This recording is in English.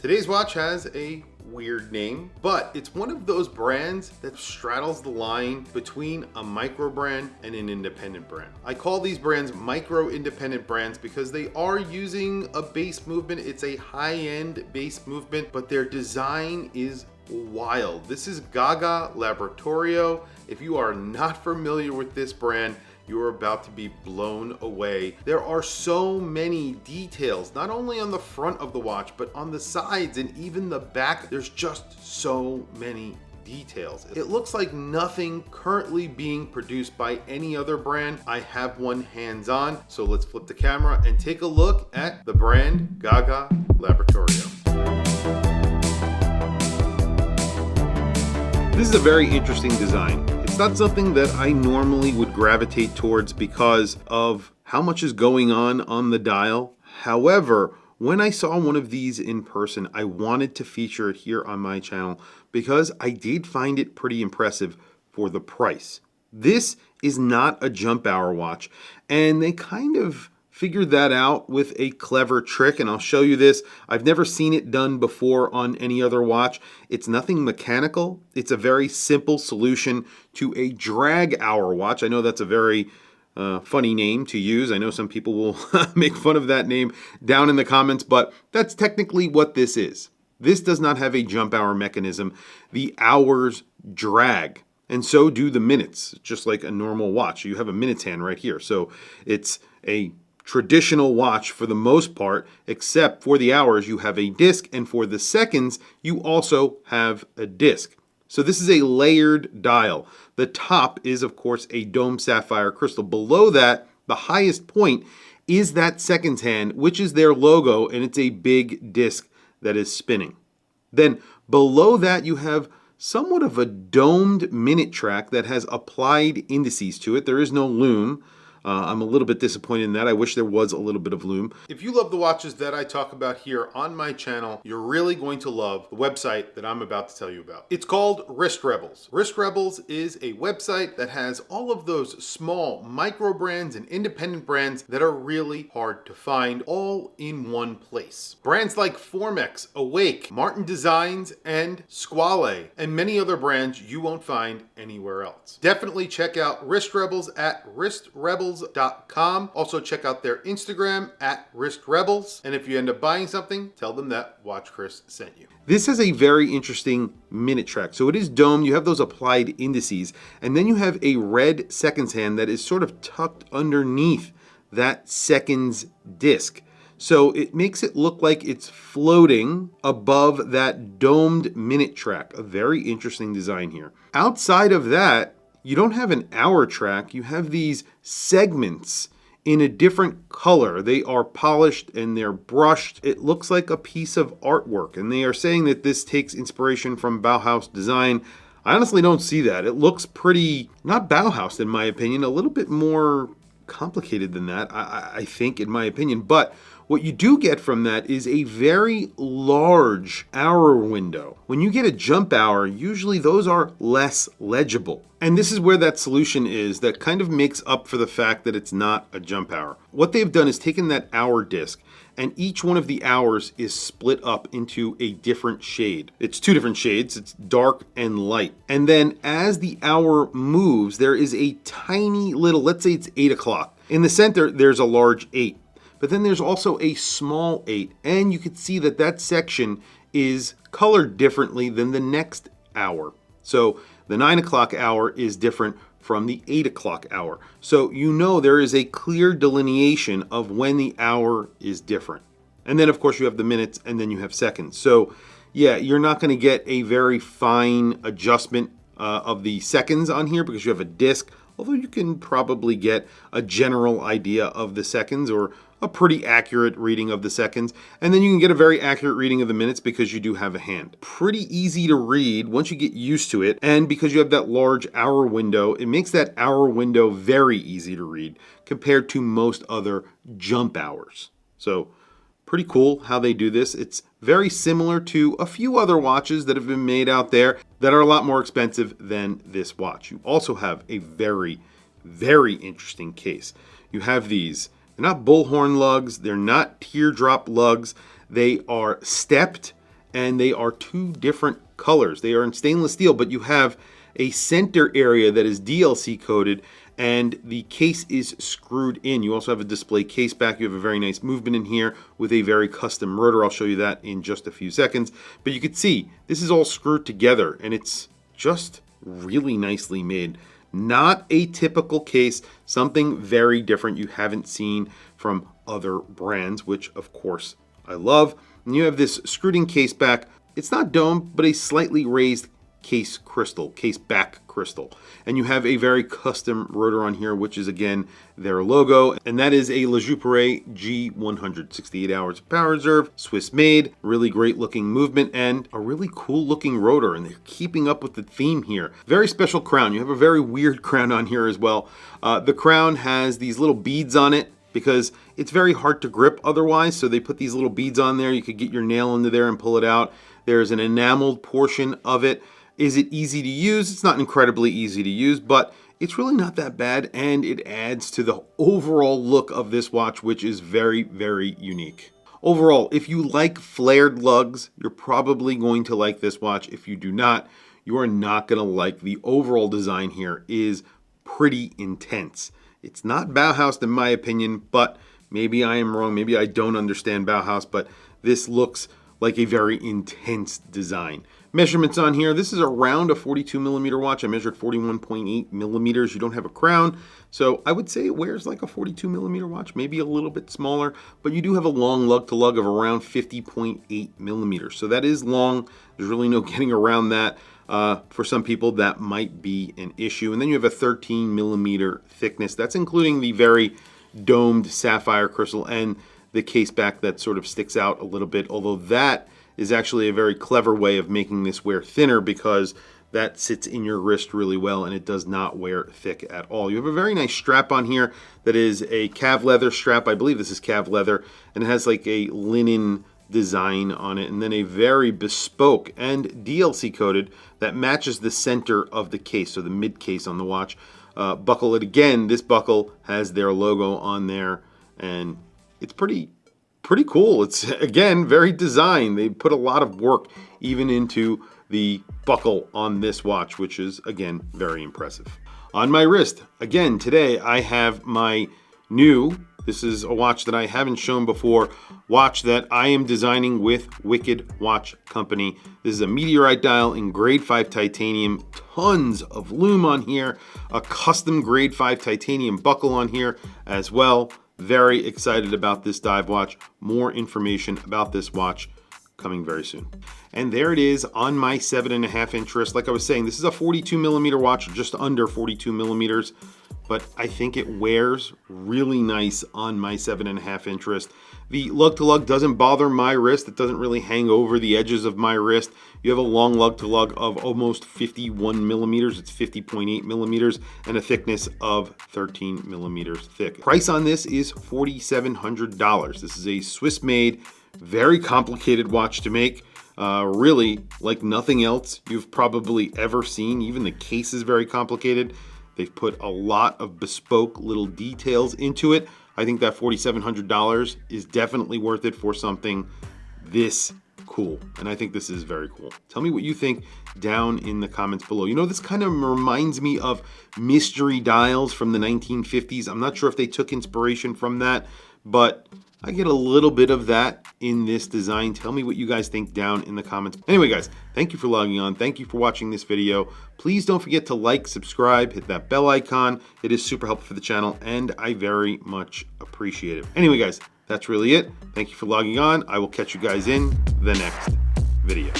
Today's watch has a weird name, but it's one of those brands that straddles the line between a micro brand and an independent brand. I call these brands micro independent brands because they are using a bass movement. It's a high-end bass movement, but their design is wild. This is Gaga Laboratorio. If you are not familiar with this brand, you are about to be blown away. There are so many details, not only on the front of the watch, but on the sides and even the back. There's just so many details. It looks like nothing currently being produced by any other brand. I have one hands-on, so let's flip the camera and take a look at the brand Gaga Laboratorio. This is a very interesting design. It's not something that I normally would gravitate towards because of how much is going on the dial. However, when I saw one of these in person, I wanted to feature it here on my channel because I did find it pretty impressive for the price. This is not a jump hour watch, and they kind of figured that out with a clever trick, and I'll show you this. I've never seen it done before on any other watch. It's nothing mechanical. It's a very simple solution to a drag hour watch. I know that's a very funny name to use. I know some people will make fun of that name down in the comments, but that's technically what this is. This does not have a jump hour mechanism. The hours drag, and so do the minutes, just like a normal watch. You have a minutes hand right here. So it's a traditional watch for the most part, except for the hours you have a disc, and for the seconds you also have a disc. So this is a layered dial. The top is of course a dome sapphire crystal. Below that, the highest point is that seconds hand, which is their logo, and it's a big disc that is spinning. Then below that you have somewhat of a domed minute track that has applied indices to it. There is no lume. I'm a little bit disappointed in that. I wish there was a little bit of lume. If you love the watches that I talk about here on my channel, you're really going to love the website that I'm about to tell you about. It's called Wristrebels. Wristrebels is a website that has all of those small micro brands and independent brands that are really hard to find all in one place. Brands like Formex, Awake, Martin Designs, and Squale, and many other brands you won't find anywhere else. Definitely check out Wristrebels at Wristrebels.com. Also check out their Instagram at Wristrebels. And if you end up buying something, tell them that Watch Chris sent you. This has a very interesting minute track. So it is domed, you have those applied indices, and then you have a red seconds hand that is sort of tucked underneath that seconds disc. So it makes it look like it's floating above that domed minute track. A very interesting design here. Outside of that, you don't have an hour track, you have these segments in a different color. They are polished and they're brushed. It looks like a piece of artwork, and they are saying that this takes inspiration from Bauhaus design. I honestly don't see that. It looks pretty, not Bauhaus in my opinion, a little bit more complicated than that, I think, in my opinion. But what you do get from that is a very large hour window. When you get a jump hour, usually those are less legible. And this is where that solution is that kind of makes up for the fact that it's not a jump hour. What they've done is taken that hour disc, and each one of the hours is split up into a different shade. It's two different shades, it's dark and light. And then as the hour moves, there is a tiny little, let's say it's 8 o'clock. In the center, there's a large 8. But then there's also a small 8, and you can see that that section is colored differently than the next hour. So the 9 o'clock hour is different from the 8 o'clock hour. So you know there is a clear delineation of when the hour is different. And then of course you have the minutes, and then you have seconds. So yeah, you're not going to get a very fine adjustment of the seconds on here because you have a disc, although you can probably get a general idea of the seconds, or a pretty accurate reading of the seconds. And then you can get a very accurate reading of the minutes because you do have a hand. Pretty easy to read once you get used to it. And because you have that large hour window, it makes that hour window very easy to read compared to most other jump hours. So pretty cool how they do this. It's very similar to a few other watches that have been made out there that are a lot more expensive than this watch. You also have a very, very interesting case. You have these. They're not bullhorn lugs. They're not teardrop lugs. They are stepped, and they are two different colors. They are in stainless steel, but you have a center area that is DLC coated, and the case is screwed in. You also have a display case back. You have a very nice movement in here with a very custom rotor. I'll show you that in just a few seconds. But you can see this is all screwed together, and it's just really nicely made. Not a typical case, something very different you haven't seen from other brands, which of course I love. And you have this screwed in case back. It's not domed, but a slightly raised case back crystal. And you have a very custom rotor on here, which is again their logo, and that is a Legibility G100, 68 hours of power reserve, Swiss made, really great looking movement, and a really cool looking rotor, and they're keeping up with the theme here. Very special crown. You have a very weird crown on here as well. The crown has these little beads on it because it's very hard to grip otherwise, so they put these little beads on there. You could get your nail into there and pull it out. There's an enameled portion of it. Is it easy to use? It's not incredibly easy to use, but it's really not that bad, and it adds to the overall look of this watch, which is very, very unique. Overall, if you like flared lugs, you're probably going to like this watch. If you do not, you are not going to like the overall design here. Is pretty intense. It's not Bauhaus in my opinion, but maybe I am wrong. Maybe I don't understand Bauhaus, but this looks like a very intense design. Measurements on here, this is around a 42 millimeter watch. I measured 41.8 millimeters. You don't have a crown, so I would say it wears like a 42 millimeter watch, maybe a little bit smaller, but you do have a long lug to lug of around 50.8 millimeters. So that is long. There's really no getting around that. For some people, that might be an issue. And then you have a 13 millimeter thickness. That's including the very domed sapphire crystal and the case back that sort of sticks out a little bit, although that is actually a very clever way of making this wear thinner because that sits in your wrist really well and it does not wear thick at all. You have a very nice strap on here that is a calf leather strap. I believe this is calf leather, and it has like a linen design on it, and then a very bespoke and DLC coated that matches the center of the case, so the mid case on the watch. Buckle it again. This buckle has their logo on there, and it's pretty cool. It's again very designed. They put a lot of work even into the buckle on this watch, which is again very impressive. On my wrist, again today I have my new, this is a watch that I haven't shown before, watch that I am designing with Wicked Watch Company. This is a meteorite dial in grade 5 titanium, tons of lume on here, a custom grade 5 titanium buckle on here as well. Very excited about this dive watch. More information about this watch coming very soon. And there it is on my 7.5 inch wrist. Like I was saying, this is a 42 millimeter watch, just under 42 millimeters, but I think it wears really nice on my 7.5 inch wrist. The lug to lug doesn't bother my wrist. It doesn't really hang over the edges of my wrist. You have a long lug to lug of almost 51 millimeters. It's 50.8 millimeters and a thickness of 13 millimeters thick. Price on this is $4,700. This is a Swiss made, very complicated watch to make. Really like nothing else you've probably ever seen. Even the case is very complicated. They've put a lot of bespoke little details into it. I think that $4,700 is definitely worth it for something this cool. And I think this is very cool. Tell me what you think down in the comments below. You know, this kind of reminds me of mystery dials from the 1950s. I'm not sure if they took inspiration from that, but I get a little bit of that in this design. Tell me what you guys think down in the comments. Anyway, guys, thank you for logging on. Thank you for watching this video. Please don't forget to like, subscribe, hit that bell icon. It is super helpful for the channel, and I very much appreciate it. Anyway, guys, that's really it. Thank you for logging on. I will catch you guys in the next video.